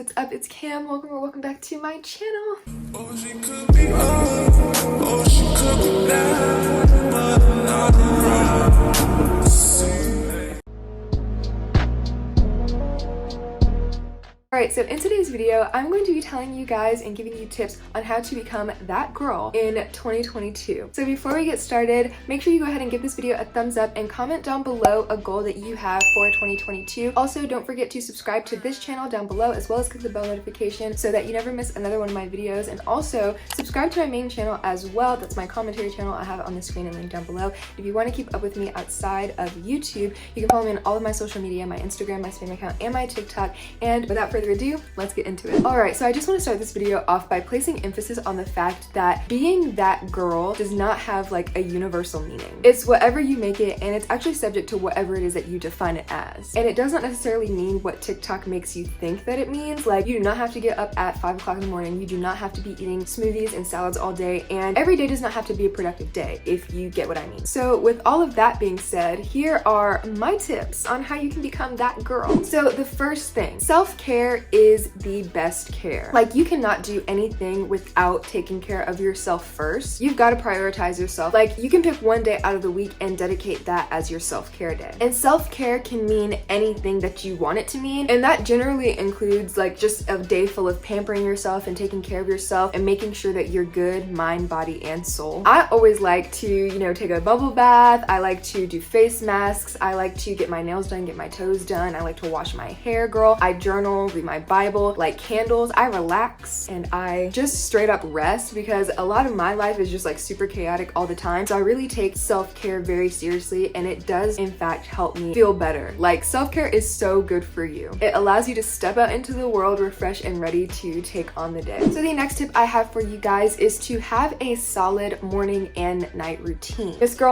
What's up? It's Cam. Welcome or welcome back to my channel. Oh, she could be up, oh, she could be down, but not around. Alright, so in today's video, I'm going to be telling you guys and giving you tips on how to become that girl in 2022. So before we get started, make sure you go ahead and give this video a thumbs up and comment down below a goal that you have for 2022. Also, don't forget to subscribe to this channel down below as well as click the bell notification so that you never miss another one of my videos. And also, subscribe to my main channel as well. That's my commentary channel. I have it on the screen and linked down below. If you want to keep up with me outside of YouTube, you can follow me on all of my social media, my Instagram, my spam account, and my TikTok. And without further ado, let's get into it. Alright, so I just want to start this video off by placing emphasis on the fact that being that girl does not have like a universal meaning. It's whatever you make it, and it's actually subject to whatever it is that you define it as. And it does not necessarily mean what TikTok makes you think that it means. Like, you do not have to get up at 5 o'clock in the morning. You do not have to be eating smoothies and salads all day, and every day does not have to be a productive day, if you get what I mean. So with all of that being said, here are my tips on how you can become that girl. So the first thing, self-care is the best care. Like, you cannot do anything without taking care of yourself first. You've got to prioritize yourself. Like, you can pick one day out of the week and dedicate that as your self-care day. And self-care can mean anything that you want it to mean, and that generally includes like just a day full of pampering yourself and taking care of yourself and making sure that you're good mind, body, and soul. I always like to, take a bubble bath. I like to do face masks. I like to get my nails done, get my toes done. I like to wash my hair, girl. I journal, read my Bible, light candles. I relax and I just straight up rest, because a lot of my life is just like super chaotic all the time. So I really take self-care very seriously, and it does in fact help me feel better. Like, self-care is so good for you. It allows you to step out into the world refreshed and ready to take on the day. So the next tip I have for you guys is to have a solid morning and night routine. Miss girl,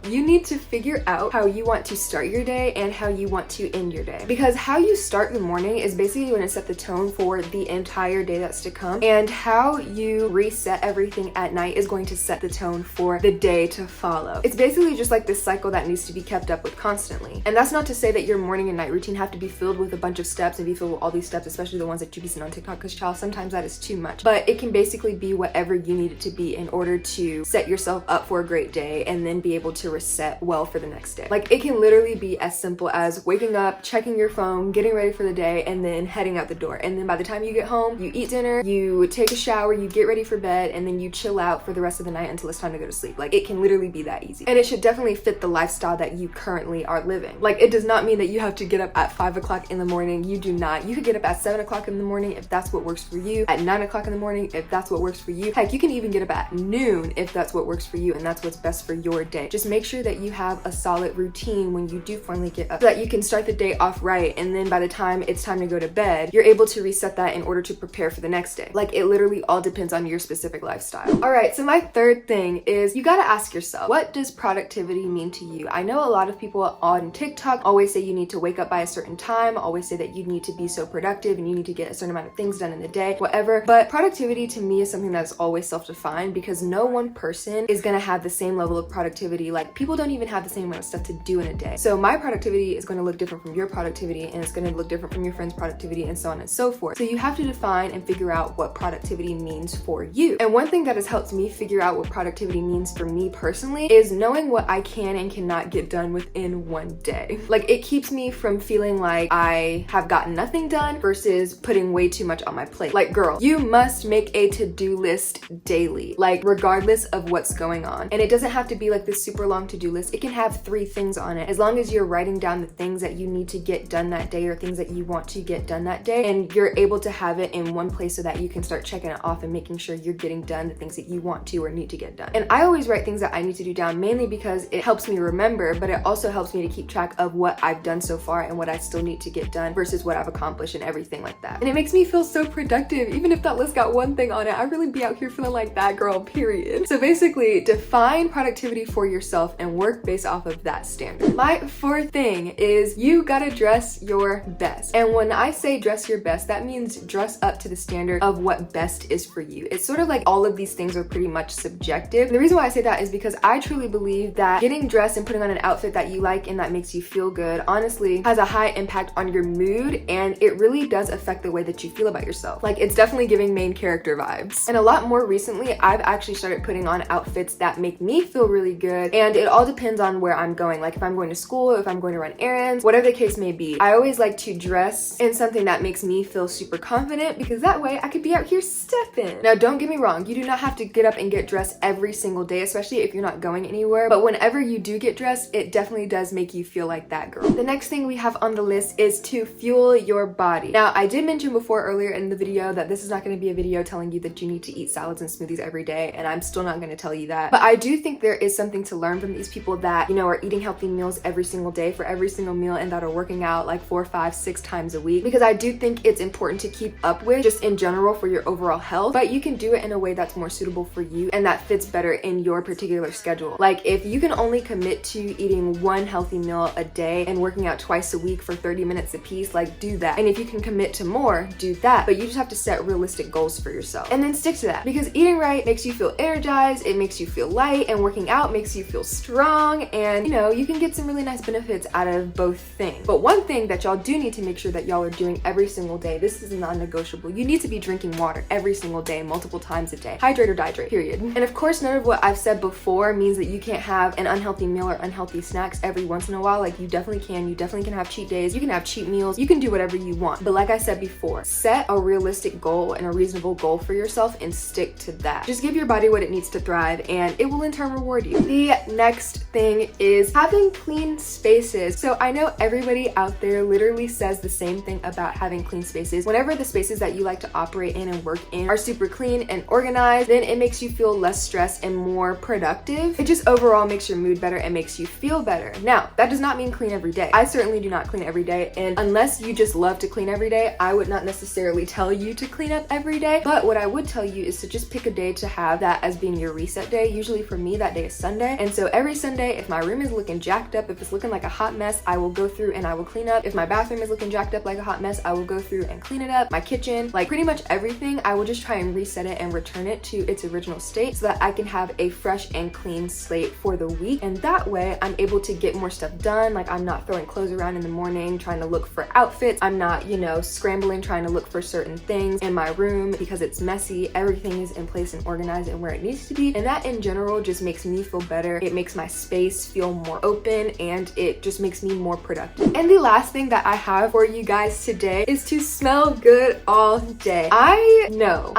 you need to figure out how you want to start your day and how you want to end your day, because how you start the morning is basically going to set the tone for the entire day that's to come, and how you reset everything at night is going to set the tone for the day to follow. It's basically just like this cycle that needs to be kept up with constantly. And that's not to say that your morning and night routine have to be filled with a bunch of steps and be filled with all these steps, especially the ones that you be seeing on TikTok, because child, sometimes that is too much. But it can basically be whatever you need it to be in order to set yourself up for a great day and then be able to reset well for the next day. Like, it can literally be as simple as waking up, checking your phone, getting ready for the day, and then heading out the door. And then by the time you get home, you eat dinner, you take a shower, you get ready for bed, and then you chill out for the rest of the night until it's time to go to sleep. Like, it can literally be that easy. And it should definitely fit the lifestyle that you currently are living. Like, it does not mean that you have to get up at 5 o'clock in the morning. You do not. You could get up at 7 o'clock in the morning if that's what works for you, at 9 o'clock in the morning if that's what works for you. Heck, you can even get up at noon if that's what works for you and that's what's best for your day. Just make sure that you have a solid routine when you do finally get up, so that you can start the day off right, and then by the time it's time to go to bed, you're able to reset that in order to prepare for the next day. Like, it literally all depends on your specific lifestyle. Alright, so my third thing is you gotta ask yourself, what does productivity mean to you? I know a lot of people on TikTok always say you need to wake up by a certain time, always say that you need to be so productive and you need to get a certain amount of things done in the day, whatever. But productivity to me is something that's always self-defined, because no one person is gonna have the same level of productivity. Like, people don't even have the same amount of stuff to do in a day. So my productivity is gonna look different from your productivity, and it's gonna look different from your friend's productivity, and so on and so forth. So you have to define and figure out what productivity means for you. And one thing that has helped me figure out what productivity means for me personally is knowing what I can and cannot get done within one day. Like, it keeps me from feeling like I have gotten nothing done versus putting way too much on my plate. Like, girl, you must make a to-do list daily, like, regardless of what's going on. And it doesn't have to be like this super long to-do list. It can have 3 things on it, as long as you're writing down the things that you need to get done that day or things that you want to get done that day, and you're able to have it in one place so that you can start checking it off and making sure you're getting done the things that you want to or need to get done. And I always write things that I need to do down, mainly because it helps me remember, but it also helps me to keep track of what I've done so far and what I still need to get done versus what I've accomplished and everything like that. And it makes me feel so productive. Even if that list got one thing on it, I really be out here feeling like that girl, period. So basically, define productivity for yourself and work based off of that standard. My fourth thing is you gotta dress your best. And when I say dress your best, that means dress up to the standard of what best is for you. It's sort of like all of these things are pretty much subjective. And the reason why I say that is because I truly believe that getting dressed and putting on an outfit that you like and that makes you feel good honestly has a high impact on your mood, and it really does affect the way that you feel about yourself. Like, it's definitely giving main character vibes. And a lot more recently, I've actually started putting on outfits that make me feel really good, and it all depends on where I'm going. Like if I'm going to school, if I'm going to run errands, whatever the case may be. I always like to dress in something that makes me feel super confident, because that way I could be out here stepping. Now, don't get me wrong, you do not have to get up and get dressed every single day, especially if you're not going anywhere, but whenever you do get dressed, it definitely does make you feel like that girl. The next thing we have on the list is to fuel your body. Now, I did mention before earlier in the video that this is not going to be a video telling you that you need to eat salads and smoothies every day, and I'm still not going to tell you that, but I do think there is something to learn from these people that, you know, are eating healthy meals every single day for every single meal, and that are working out like 4, 5, 6 times a week, because I do think it's important to keep up with just in general for your overall health, but you can do it in a way that's more suitable for you and that fits better in your particular schedule. Like if you can only commit to eating one healthy meal a day and working out twice a week for 30 minutes a piece, like do that. And if you can commit to more, do that. But you just have to set realistic goals for yourself and then stick to that, because eating right makes you feel energized, it makes you feel light, and working out makes you feel strong, and you know, you can get some really nice benefits out of both things. But one thing that y'all do need to make sure that y'all are doing every single day, this is non-negotiable, you need to be drinking water every single day, multiple times a day. Hydrate or dihydrate, period. And of course, none of what I've said before means that you can't have an unhealthy meal or unhealthy snacks every once in a while. Like you definitely can. You definitely can have cheat days. You can have cheat meals. You can do whatever you want. But like I said before, set a realistic goal and a reasonable goal for yourself and stick to that. Just give your body what it needs to thrive, and it will in turn reward you. The next thing is having clean spaces. So I know everybody out there literally says the same thing about having clean spaces. Whenever the spaces that you like to operate in and work in are super clean and organized, then it makes you feel less stressed and more productive. It just overall makes your mood better and makes you feel better. Now, that does not mean clean every day. I certainly do not clean every day, and unless you just love to clean every day, I would not necessarily tell you to clean up every day. But what I would tell you is to just pick a day to have that as being your reset day. Usually for me, that day is Sunday. And so every Sunday, if my room is looking jacked up, if it's looking like a hot mess, I will go through and I will clean up. If my bathroom is looking jacked up like a hot mess, I will go through and clean it up. My kitchen, like pretty much everything, I will just try and reset it and return it to its original state so that I can have a fresh and clean slate for the week. And that way I'm able to get more stuff done. Like I'm not throwing clothes around in the morning trying to look for outfits. I'm not, you know, scrambling trying to look for certain things in my room because it's messy. Everything is in place and organized and where it needs to be. And that in general just makes me feel better. It makes my space feel more open, and it just makes me more productive. And the last thing that I have for you guys today is to smell good all day. I know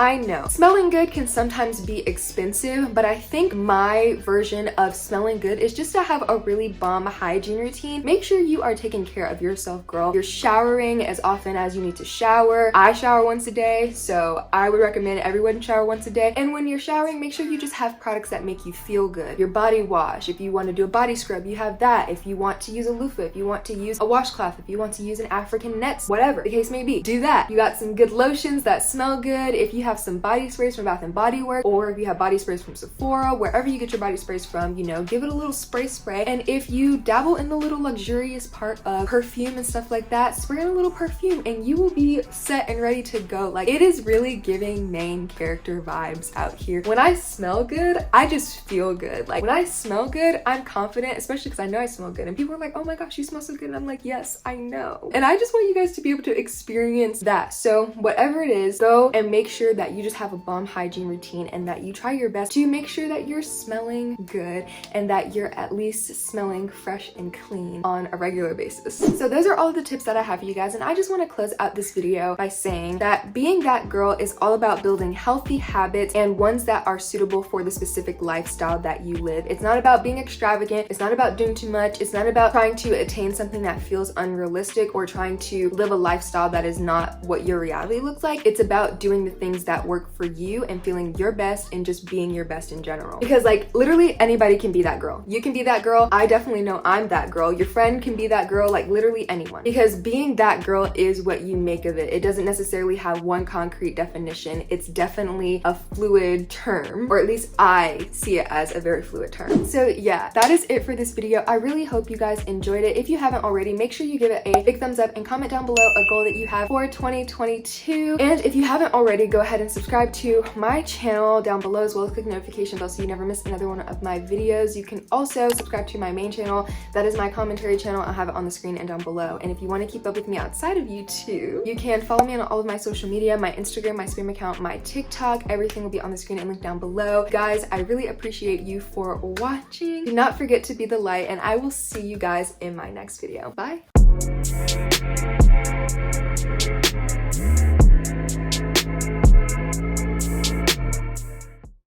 smelling good can sometimes be expensive, but I think my version of smelling good is just to have a really bomb hygiene routine. Make sure you are taking care of yourself, girl. You're showering as often as you need to shower. I shower once a day, so I would recommend everyone shower once a day. And when you're showering, make sure you just have products that make you feel good. Your body wash, if you want to do a body scrub, you have that. If you want to use a loofah, if you want to use a washcloth, if you want to use an African nets, whatever the case may be, do that. You got some good lotions that smell good. If you have some body sprays from Bath & Body Works, or if you have body sprays from Sephora, wherever you get your body sprays from, you know, give it a little spray. And if you dabble in the little luxurious part of perfume and stuff like that, spray in a little perfume and you will be set and ready to go. Like, it is really giving main character vibes out here. When I smell good, I just feel good. Like when I smell good, I'm confident, especially because I know I smell good. And people are like, oh my gosh, you smell so good. And I'm like, yes, I know. And I just want you guys to be able to experience that. So whatever it is, go and make sure that you just have a bomb hygiene routine and that you try your best to make sure that you're smelling good and that you're at least smelling fresh and clean on a regular basis. So those are all of the tips that I have for you guys. And I just want to close out this video by saying that being that girl is all about building healthy habits and ones that are suitable for the specific lifestyle that you live. It's not about being extravagant. It's not about doing too much. It's not about trying to attain something that feels unrealistic or trying to live a lifestyle that is not what your reality looks like. It's about doing the things that work for you and feeling your best and just being your best in general. Because like literally anybody can be that girl. You can be that girl. I definitely know I'm that girl. Your friend can be that girl, like literally anyone. Because being that girl is what you make of it. It doesn't necessarily have one concrete definition. It's definitely a fluid term, or at least I see it as a very fluid term. So yeah, that is it for this video. I really hope you guys enjoyed it. If you haven't already, make sure you give it a big thumbs up and comment down below below a goal that you have for 2022. And if you haven't already, go ahead and subscribe to my channel down below, as well as click the notification bell so you never miss another one of my videos. You can also subscribe to my main channel. That is my commentary channel. I'll have it on the screen and down below. And if you want to keep up with me outside of YouTube, you can follow me on all of my social media, my Instagram, my spam account, my TikTok. Everything will be on the screen and linked down below. Guys, I really appreciate you for watching. Do not forget to be the light, and I will see you guys in my next video. Bye.